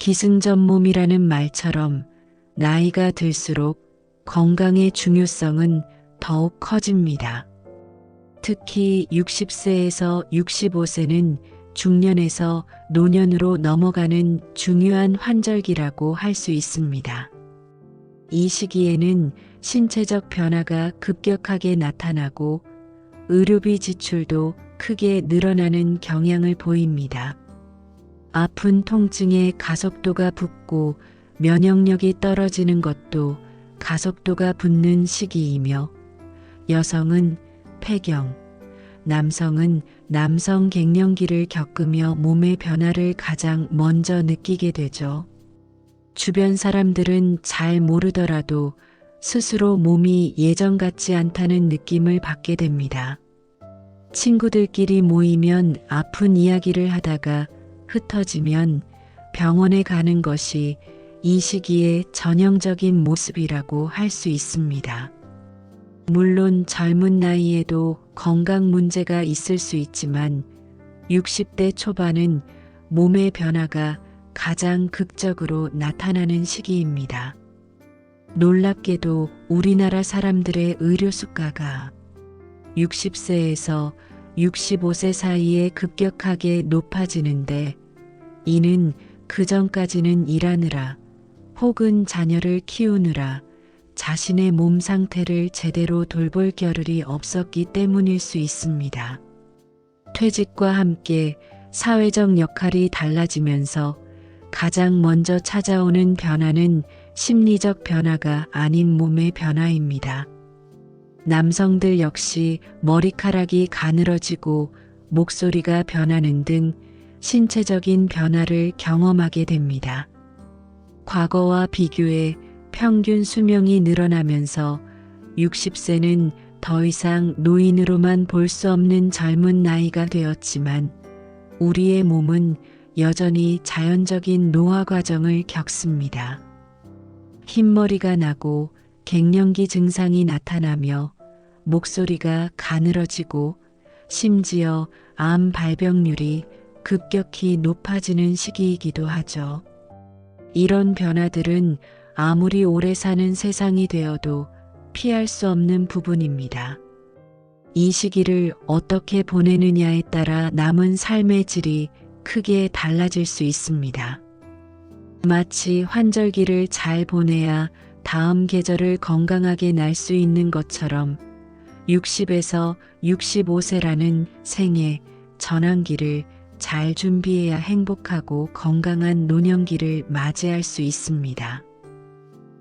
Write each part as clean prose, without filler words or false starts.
기승전 몸이라는 말처럼 나이가 들수록 건강의 중요성은 더욱 커집니다. 특히 60세에서 65세는 중년에서 노년으로 넘어가는 중요한 환절기라고 할 수 있습니다. 이 시기에는 신체적 변화가 급격하게 나타나고 의료비 지출도 크게 늘어나는 경향을 보입니다. 아픈 통증에 가속도가 붙고 면역력이 떨어지는 것도 가속도가 붙는 시기이며 여성은 폐경, 남성은 남성 갱년기를 겪으며 몸의 변화를 가장 먼저 느끼게 되죠. 주변 사람들은 잘 모르더라도 스스로 몸이 예전 같지 않다는 느낌을 받게 됩니다. 친구들끼리 모이면 아픈 이야기를 하다가 흩어지면 병원에 가는 것이 이 시기의 전형적인 모습이라고 할 수 있습니다. 물론 젊은 나이에도 건강 문제가 있을 수 있지만 60대 초반은 몸의 변화가 가장 극적으로 나타나는 시기입니다. 놀랍게도 우리나라 사람들의 의료 수가가 60세에서 65세 사이에 급격하게 높아지는데 이는 그전까지는 일하느라 혹은 자녀를 키우느라 자신의 몸 상태를 제대로 돌볼 겨를이 없었기 때문일 수 있습니다. 퇴직과 함께 사회적 역할이 달라지면서 가장 먼저 찾아오는 변화는 심리적 변화가 아닌 몸의 변화입니다. 남성들 역시 머리카락이 가늘어지고 목소리가 변하는 등 신체적인 변화를 경험하게 됩니다. 과거와 비교해 평균 수명이 늘어나면서 60세는 더 이상 노인으로만 볼 수 없는 젊은 나이가 되었지만 우리의 몸은 여전히 자연적인 노화 과정을 겪습니다. 흰머리가 나고 갱년기 증상이 나타나며 목소리가 가늘어지고 심지어 암 발병률이 급격히 높아지는 시기이기도 하죠. 이런 변화들은 아무리 오래 사는 세상이 되어도 피할 수 없는 부분입니다. 이 시기를 어떻게 보내느냐에 따라 남은 삶의 질이 크게 달라질 수 있습니다. 마치 환절기를 잘 보내야 다음 계절을 건강하게 날 수 있는 것처럼 60에서 65세라는 생애 전환기를 잘 준비해야 행복하고 건강한 노년기를 맞이할 수 있습니다.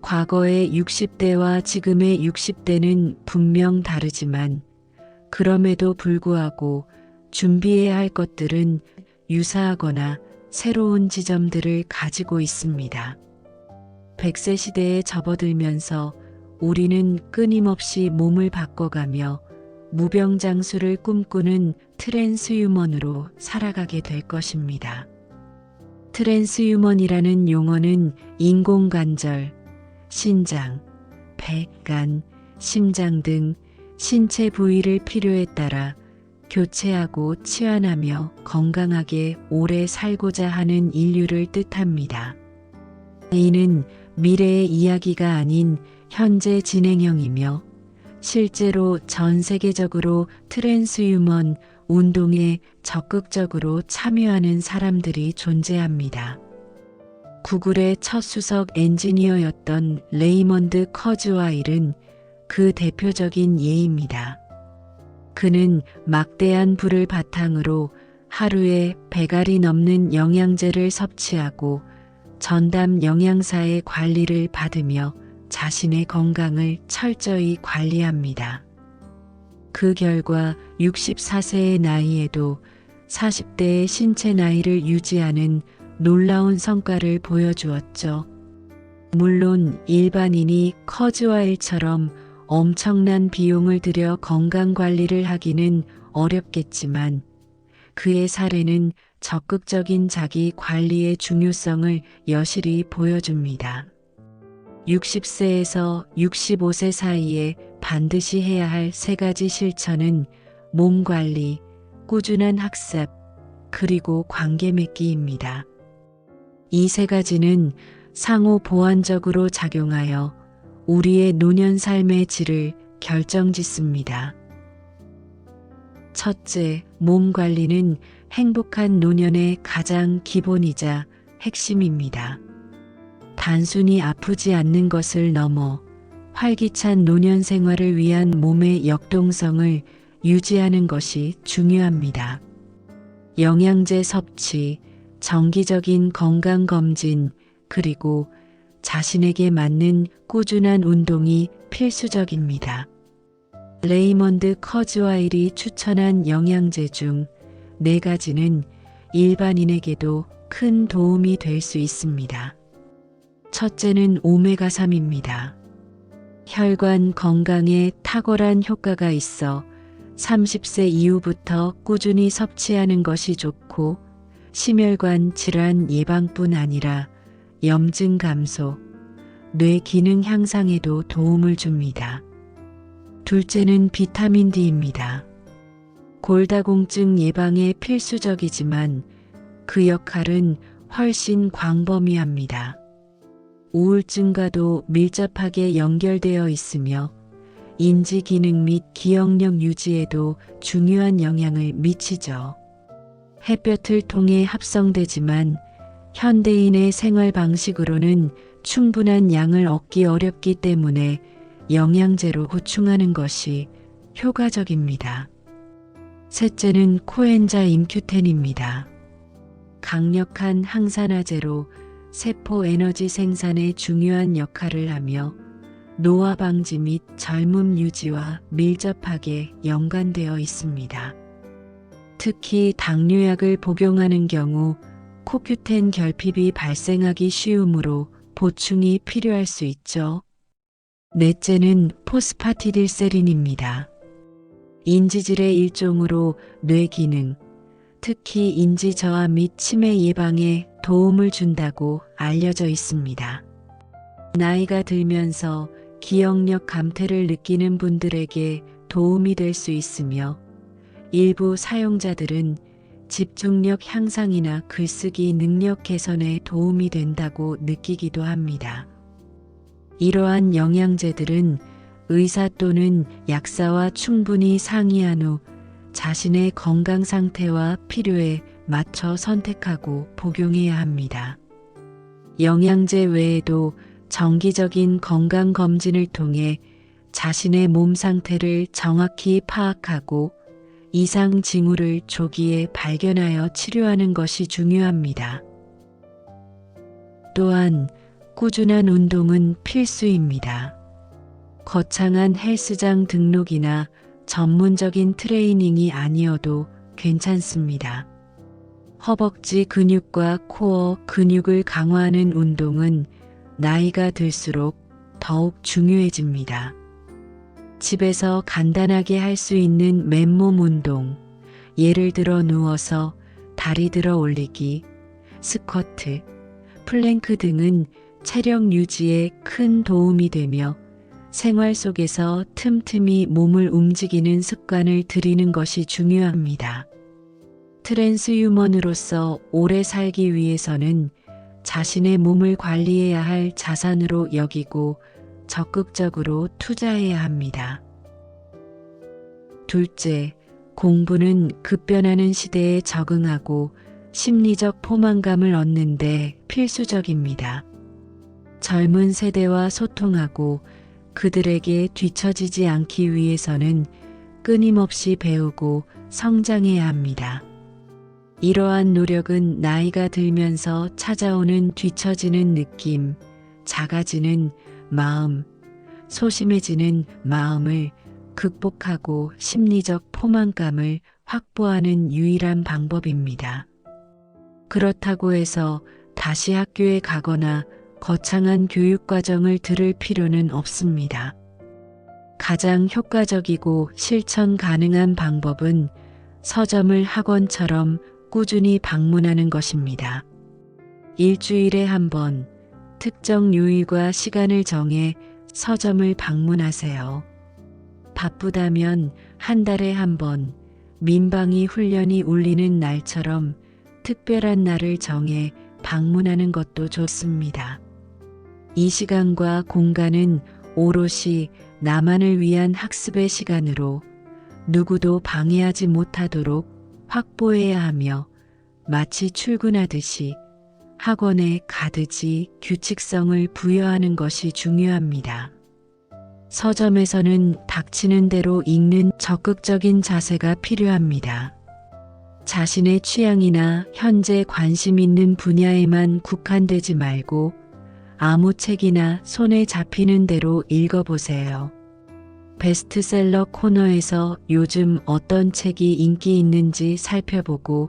과거의 60대와 지금의 60대는 분명 다르지만 그럼에도 불구하고 준비해야 할 것들은 유사하거나 새로운 지점들을 가지고 있습니다. 100세 시대에 접어들면서 우리는 끊임없이 몸을 바꿔가며 무병장수를 꿈꾸는 트랜스휴먼으로 살아가게 될 것입니다. 트랜스휴먼이라는 용어는 인공관절, 신장, 배, 간, 심장 등 신체 부위를 필요에 따라 교체하고 치환하며 건강하게 오래 살고자 하는 인류를 뜻합니다. 이는 미래의 이야기가 아닌 현재 진행형이며 실제로 전 세계적으로 트랜스휴먼 운동에 적극적으로 참여하는 사람들이 존재합니다. 구글의 첫 수석 엔지니어였던 레이먼드 커즈와일은 그 대표적인 예입니다. 그는 막대한 부를 바탕으로 하루에 100알이 넘는 영양제를 섭취하고 전담 영양사의 관리를 받으며 자신의 건강을 철저히 관리합니다. 그 결과 64세의 나이에도 40대의 신체 나이를 유지하는 놀라운 성과를 보여주었죠. 물론 일반인이 커즈와일처럼 엄청난 비용을 들여 건강관리를 하기는 어렵겠지만 그의 사례는 적극적인 자기 관리의 중요성을 여실히 보여줍니다. 60세에서 65세 사이에 반드시 해야 할 3가지 실천은 몸 관리, 꾸준한 학습, 그리고 관계 맺기입니다. 이 세 가지는 상호 보완적으로 작용하여 우리의 노년 삶의 질을 결정짓습니다. 첫째, 몸 관리는 행복한 노년의 가장 기본이자 핵심입니다. 단순히 아프지 않는 것을 넘어 활기찬 노년 생활을 위한 몸의 역동성을 유지하는 것이 중요합니다. 영양제 섭취, 정기적인 건강검진, 그리고 자신에게 맞는 꾸준한 운동이 필수적입니다. 레이먼드 커즈와일이 추천한 영양제 중 4가지는 일반인에게도 큰 도움이 될 수 있습니다. 첫째는 오메가3입니다. 혈관 건강에 탁월한 효과가 있어 30세 이후부터 꾸준히 섭취하는 것이 좋고 심혈관 질환 예방뿐 아니라 염증 감소, 뇌 기능 향상에도 도움을 줍니다. 둘째는 비타민 D입니다. 골다공증 예방에 필수적이지만 그 역할은 훨씬 광범위합니다. 우울증과도 밀접하게 연결되어 있으며 인지 기능 및 기억력 유지에도 중요한 영향을 미치죠. 햇볕을 통해 합성되지만 현대인의 생활 방식으로는 충분한 양을 얻기 어렵기 때문에 영양제로 보충하는 것이 효과적입니다. 셋째는 코엔자임 Q10입니다. 강력한 항산화제로 세포 에너지 생산에 중요한 역할을 하며 노화 방지 및 젊음 유지와 밀접하게 연관되어 있습니다. 특히 당뇨약을 복용하는 경우 코큐텐 결핍이 발생하기 쉬우므로 보충이 필요할 수 있죠. 넷째는 포스파티딜세린입니다. 인지질의 일종으로 뇌 기능, 특히 인지 저하 및 치매 예방에 도움을 준다고 알려져 있습니다. 나이가 들면서 기억력 감퇴를 느끼는 분들에게 도움이 될 수 있으며 일부 사용자들은 집중력 향상이나 글쓰기 능력 개선에 도움이 된다고 느끼기도 합니다. 이러한 영양제들은 의사 또는 약사와 충분히 상의한 후 자신의 건강 상태와 필요에 맞춰 선택하고 복용해야 합니다. 영양제 외에도 정기적인 건강검진을 통해 자신의 몸 상태를 정확히 파악하고 이상 징후를 조기에 발견하여 치료하는 것이 중요합니다. 또한 꾸준한 운동은 필수입니다. 거창한 헬스장 등록이나 전문적인 트레이닝이 아니어도 괜찮습니다. 허벅지 근육과 코어 근육을 강화하는 운동은 나이가 들수록 더욱 중요해집니다. 집에서 간단하게 할 수 있는 맨몸 운동, 예를 들어 누워서 다리 들어 올리기, 스쿼트, 플랭크 등은 체력 유지에 큰 도움이 되며 생활 속에서 틈틈이 몸을 움직이는 습관을 들이는 것이 중요합니다. 트랜스휴먼으로서 오래 살기 위해서는 자신의 몸을 관리해야 할 자산으로 여기고 적극적으로 투자해야 합니다. 둘째, 공부는 급변하는 시대에 적응하고 심리적 포만감을 얻는 데 필수적입니다. 젊은 세대와 소통하고 그들에게 뒤처지지 않기 위해서는 끊임없이 배우고 성장해야 합니다. 이러한 노력은 나이가 들면서 찾아오는 뒤처지는 느낌, 작아지는 마음, 소심해지는 마음을 극복하고 심리적 포만감을 확보하는 유일한 방법입니다. 그렇다고 해서 다시 학교에 가거나 거창한 교육과정을 들을 필요는 없습니다. 가장 효과적이고 실천 가능한 방법은 서점을 학원처럼 꾸준히 방문하는 것입니다. 일주일에 한 번 특정 요일과 시간을 정해 서점을 방문하세요. 바쁘다면 한 달에 한 번 민방위 훈련이 울리는 날처럼 특별한 날을 정해 방문하는 것도 좋습니다. 이 시간과 공간은 오롯이 나만을 위한 학습의 시간으로 누구도 방해하지 못하도록 확보해야 하며 마치 출근하듯이 학원에 가듯이 규칙성을 부여하는 것이 중요합니다. 서점에서는 닥치는 대로 읽는 적극적인 자세가 필요합니다. 자신의 취향이나 현재 관심 있는 분야에만 국한되지 말고 아무 책이나 손에 잡히는 대로 읽어보세요. 베스트셀러 코너에서 요즘 어떤 책이 인기 있는지 살펴보고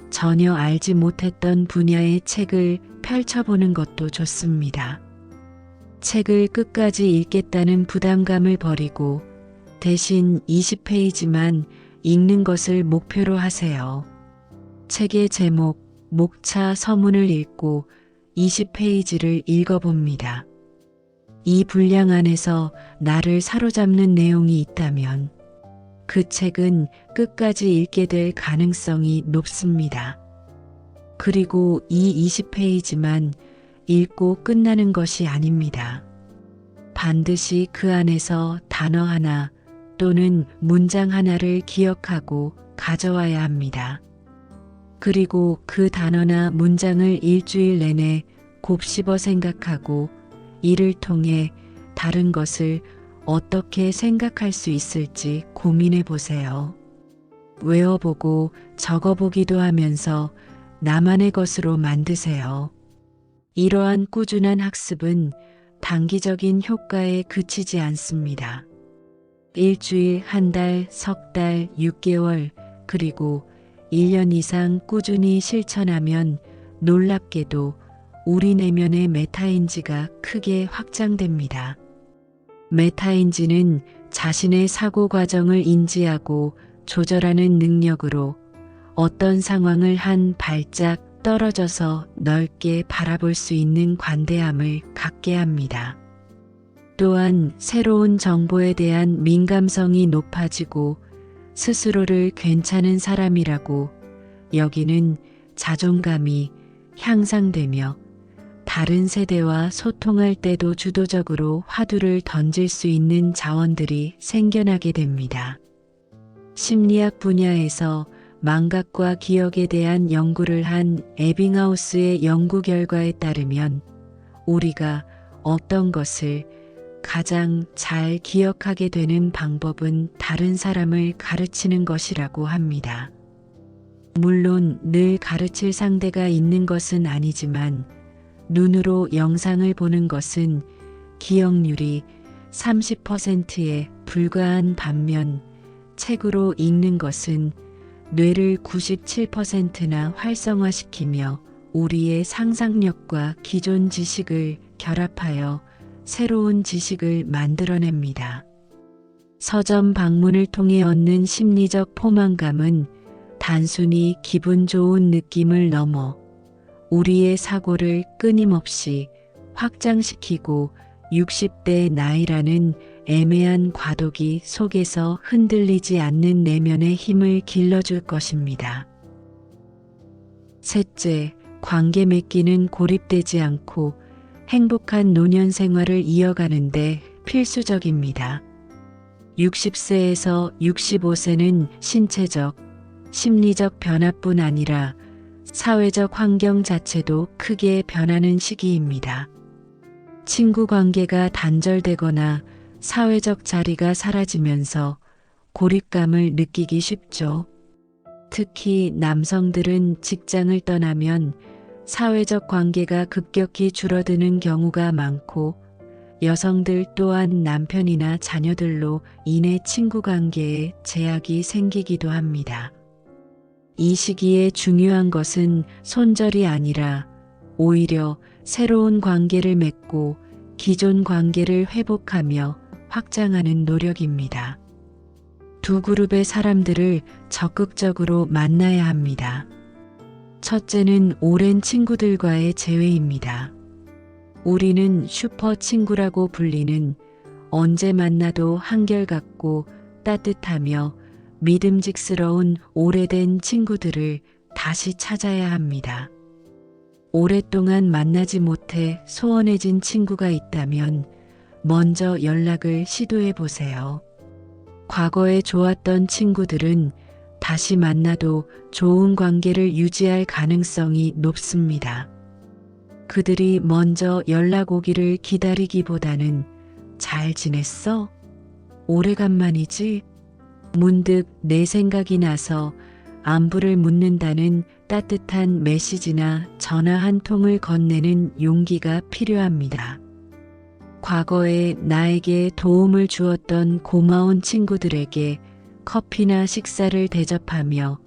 전혀 알지 못했던 분야의 책을 펼쳐보는 것도 좋습니다. 책을 끝까지 읽겠다는 부담감을 버리고 대신 20페이지만 읽는 것을 목표로 하세요. 책의 제목, 목차, 서문을 읽고 20페이지를 읽어봅니다. 이 분량 안에서 나를 사로잡는 내용이 있다면 그 책은 끝까지 읽게 될 가능성이 높습니다. 그리고 이 20페이지만 읽고 끝나는 것이 아닙니다. 반드시 그 안에서 단어 하나 또는 문장 하나를 기억하고 가져와야 합니다. 그리고 그 단어나 문장을 일주일 내내 곱씹어 생각하고 이를 통해 다른 것을 어떻게 생각할 수 있을지 고민해 보세요. 외워보고 적어보기도 하면서 나만의 것으로 만드세요. 이러한 꾸준한 학습은 단기적인 효과에 그치지 않습니다. 일주일, 한 달, 석 달, 6개월, 그리고 1년 이상 꾸준히 실천하면 놀랍게도 우리 내면의 메타인지가 크게 확장됩니다. 메타인지는 자신의 사고 과정을 인지하고 조절하는 능력으로 어떤 상황을 한 발짝 떨어져서 넓게 바라볼 수 있는 관대함을 갖게 합니다. 또한 새로운 정보에 대한 민감성이 높아지고 스스로를 괜찮은 사람이라고 여기는 자존감이 향상되며 다른 세대와 소통할 때도 주도적으로 화두를 던질 수 있는 자원들이 생겨나게 됩니다. 심리학 분야에서 망각과 기억에 대한 연구를 한 에빙하우스의 연구 결과에 따르면 우리가 어떤 것을 가장 잘 기억하게 되는 방법은 다른 사람을 가르치는 것이라고 합니다. 물론 늘 가르칠 상대가 있는 것은 아니지만 눈으로 영상을 보는 것은 기억률이 30%에 불과한 반면 책으로 읽는 것은 뇌를 97%나 활성화시키며 우리의 상상력과 기존 지식을 결합하여 새로운 지식을 만들어냅니다. 서점 방문을 통해 얻는 심리적 포만감은 단순히 기분 좋은 느낌을 넘어 우리의 사고를 끊임없이 확장시키고 60대 나이라는 애매한 과도기 속에서 흔들리지 않는 내면의 힘을 길러줄 것입니다. 셋째, 관계 맺기는 고립되지 않고 행복한 노년 생활을 이어가는데 필수적입니다. 60세에서 65세는 신체적, 심리적 변화뿐 아니라 사회적 환경 자체도 크게 변하는 시기입니다. 친구 관계가 단절되거나 사회적 자리가 사라지면서 고립감을 느끼기 쉽죠. 특히 남성들은 직장을 떠나면 사회적 관계가 급격히 줄어드는 경우가 많고 여성들 또한 남편이나 자녀들로 인해 친구 관계에 제약이 생기기도 합니다. 이 시기에 중요한 것은 손절이 아니라 오히려 새로운 관계를 맺고 기존 관계를 회복하며 확장하는 노력입니다. 두 그룹의 사람들을 적극적으로 만나야 합니다. 첫째는 오랜 친구들과의 재회입니다. 우리는 슈퍼 친구라고 불리는 언제 만나도 한결같고 따뜻하며 믿음직스러운 오래된 친구들을 다시 찾아야 합니다. 오랫동안 만나지 못해 소원해진 친구가 있다면 먼저 연락을 시도해 보세요. 과거에 좋았던 친구들은 다시 만나도 좋은 관계를 유지할 가능성이 높습니다. 그들이 먼저 연락 오기를 기다리기보다는 잘 지냈어? 오래간만이지? 문득 내 생각이 나서 안부를 묻는다는 따뜻한 메시지나 전화 한 통을 건네는 용기가 필요합니다. 과거에 나에게 도움을 주었던 고마운 친구들에게 커피나 식사를 대접하며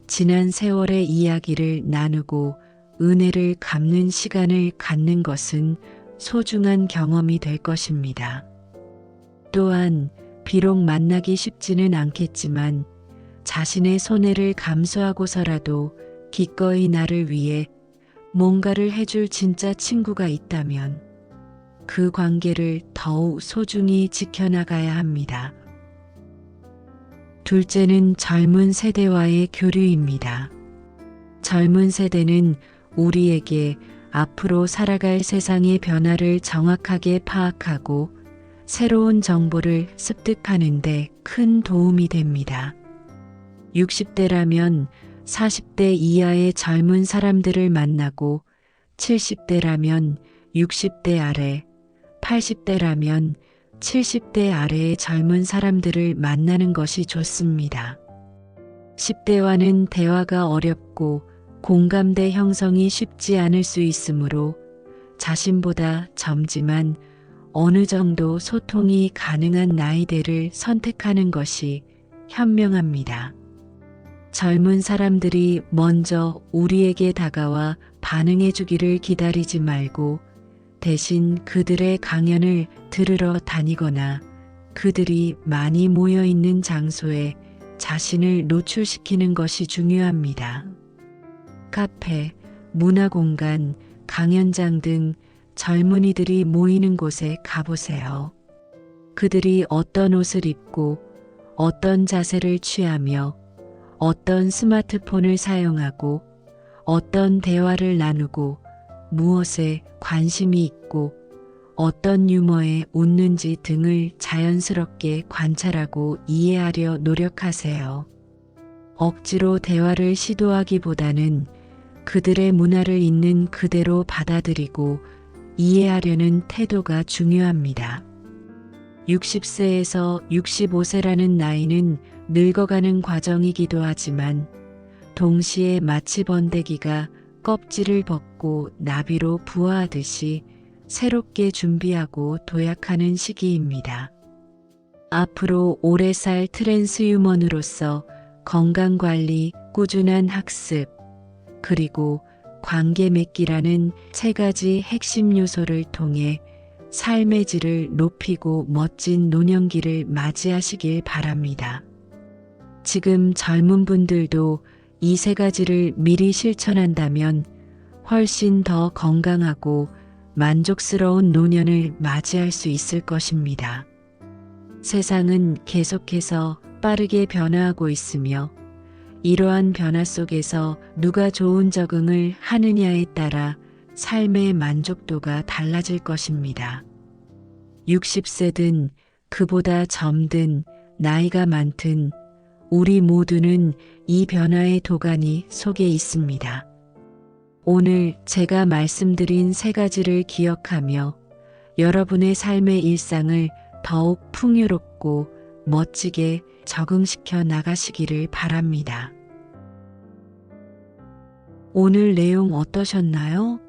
지난 세월의 이야기를 나누고 은혜를 갚는 시간을 갖는 것은 소중한 경험이 될 것입니다. 또한 비록 만나기 쉽지는 않겠지만 자신의 손해를 감수하고서라도 기꺼이 나를 위해 뭔가를 해줄 진짜 친구가 있다면 그 관계를 더욱 소중히 지켜나가야 합니다. 둘째는 젊은 세대와의 교류입니다. 젊은 세대는 우리에게 앞으로 살아갈 세상의 변화를 정확하게 파악하고 새로운 정보를 습득하는 데 큰 도움이 됩니다. 60대라면 40대 이하의 젊은 사람들을 만나고 70대라면 60대 아래, 80대라면 70대 아래의 젊은 사람들을 만나는 것이 좋습니다. 10대와는 대화가 어렵고 공감대 형성이 쉽지 않을 수 있으므로 자신보다 젊지만 어느 정도 소통이 가능한 나이대를 선택하는 것이 현명합니다. 젊은 사람들이 먼저 우리에게 다가와 반응해 주기를 기다리지 말고 대신 그들의 강연을 들으러 다니거나 그들이 많이 모여 있는 장소에 자신을 노출시키는 것이 중요합니다. 카페, 문화공간, 강연장 등 젊은이들이 모이는 곳에 가보세요. 그들이 어떤 옷을 입고 어떤 자세를 취하며 어떤 스마트폰을 사용하고 어떤 대화를 나누고 무엇에 관심이 있고 어떤 유머에 웃는지 등을 자연스럽게 관찰하고 이해하려 노력하세요. 억지로 대화를 시도하기보다는 그들의 문화를 있는 그대로 받아들이고 이해하려는 태도가 중요합니다. 60세에서 65세라는 나이는 늙어가는 과정이기도 하지만 동시에 마치 번데기가 껍질을 벗고 나비로 부화하듯이 새롭게 준비하고 도약하는 시기입니다. 앞으로 오래 살 트랜스휴먼으로서 건강관리, 꾸준한 학습, 그리고 관계 맺기라는 세 가지 핵심 요소를 통해 삶의 질을 높이고 멋진 노년기를 맞이하시길 바랍니다. 지금 젊은 분들도 이 세 가지를 미리 실천한다면 훨씬 더 건강하고 만족스러운 노년을 맞이할 수 있을 것입니다. 세상은 계속해서 빠르게 변화하고 있으며 이러한 변화 속에서 누가 좋은 적응을 하느냐에 따라 삶의 만족도가 달라질 것입니다. 60세든 그보다 젊든 나이가 많든 우리 모두는 이 변화의 도가니 속에 있습니다. 오늘 제가 말씀드린 세 가지를 기억하며 여러분의 삶의 일상을 더욱 풍요롭고 멋지게 적응시켜 나가시기를 바랍니다. 오늘 내용 어떠셨나요?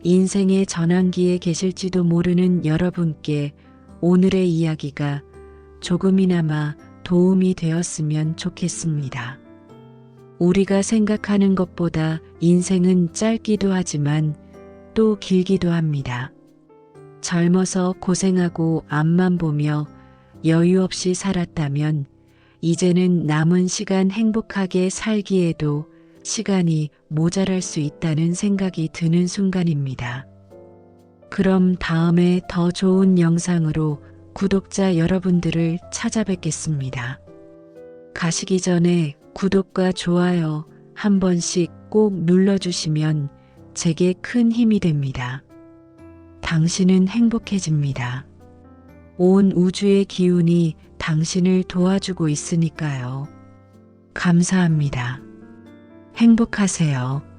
인생의 전환기에 계실지도 모르는 여러분께 오늘의 이야기가 조금이나마 도움이 되었으면 좋겠습니다. 우리가 생각하는 것보다 인생은 짧기도 하지만 또 길기도 합니다. 젊어서 고생하고 앞만 보며 여유 없이 살았다면 이제는 남은 시간 행복하게 살기에도 시간이 모자랄 수 있다는 생각이 드는 순간입니다. 그럼 다음에 더 좋은 영상으로 구독자 여러분들을 찾아뵙겠습니다. 가시기 전에 구독과 좋아요 한 번씩 꼭 눌러주시면 제게 큰 힘이 됩니다. 당신은 행복해집니다. 온 우주의 기운이 당신을 도와주고 있으니까요. 감사합니다. 행복하세요.